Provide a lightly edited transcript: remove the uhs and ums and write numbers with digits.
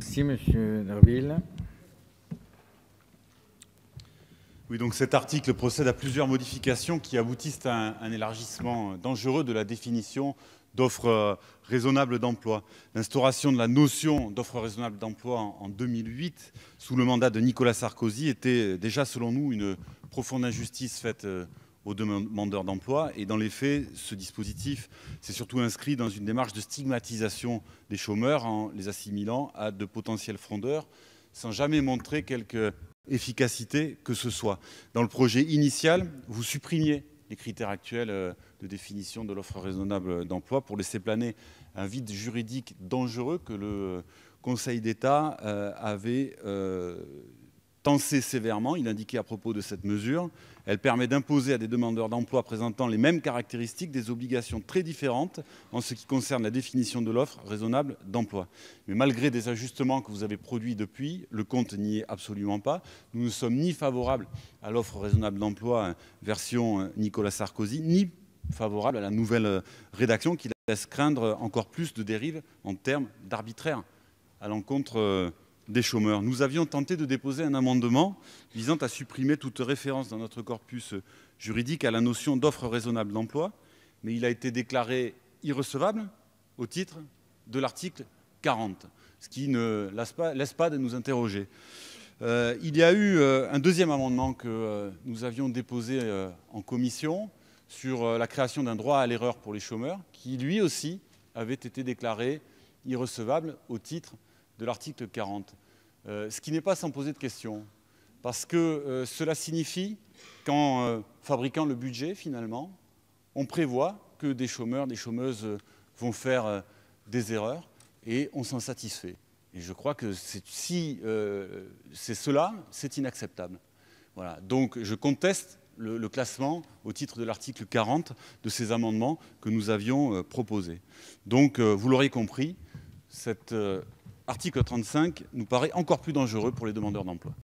Merci, Monsieur Derville. Oui, donc cet article procède à plusieurs modifications qui aboutissent à un élargissement dangereux de la définition d'offre raisonnable d'emploi. L'instauration de la notion d'offre raisonnable d'emploi en 2008, sous le mandat de Nicolas Sarkozy, était déjà, selon nous, une profonde injustice faite aux demandeurs d'emploi. Et dans les faits, ce dispositif s'est surtout inscrit dans une démarche de stigmatisation des chômeurs en les assimilant à de potentiels fraudeurs, sans jamais montrer quelque efficacité que ce soit. Dans le projet initial, vous supprimiez les critères actuels de définition de l'offre raisonnable d'emploi pour laisser planer un vide juridique dangereux que le Conseil d'État avait tensé sévèrement. Il indiquait à propos de cette mesure: elle permet d'imposer à des demandeurs d'emploi présentant les mêmes caractéristiques des obligations très différentes en ce qui concerne la définition de l'offre raisonnable d'emploi. Mais malgré des ajustements que vous avez produits depuis, le compte n'y est absolument pas. Nous ne sommes ni favorables à l'offre raisonnable d'emploi version Nicolas Sarkozy, ni favorables à la nouvelle rédaction qui laisse craindre encore plus de dérives en termes d'arbitraire à l'encontre des chômeurs. Nous avions tenté de déposer un amendement visant à supprimer toute référence dans notre corpus juridique à la notion d'offre raisonnable d'emploi, mais il a été déclaré irrecevable au titre de l'article 40, ce qui ne laisse pas de nous interroger. Il y a eu un deuxième amendement que nous avions déposé en commission sur la création d'un droit à l'erreur pour les chômeurs, qui lui aussi avait été déclaré irrecevable au titre de l'article 40. Ce qui n'est pas sans poser de questions, parce que cela signifie qu'en fabriquant le budget, finalement, on prévoit que des chômeurs, des chômeuses vont faire des erreurs et on s'en satisfait. Et je crois que si c'est cela, c'est inacceptable. Voilà. Donc je conteste le classement au titre de l'article 40 de ces amendements que nous avions proposés. Donc vous l'aurez compris, cet article 35 nous paraît encore plus dangereux pour les demandeurs d'emploi.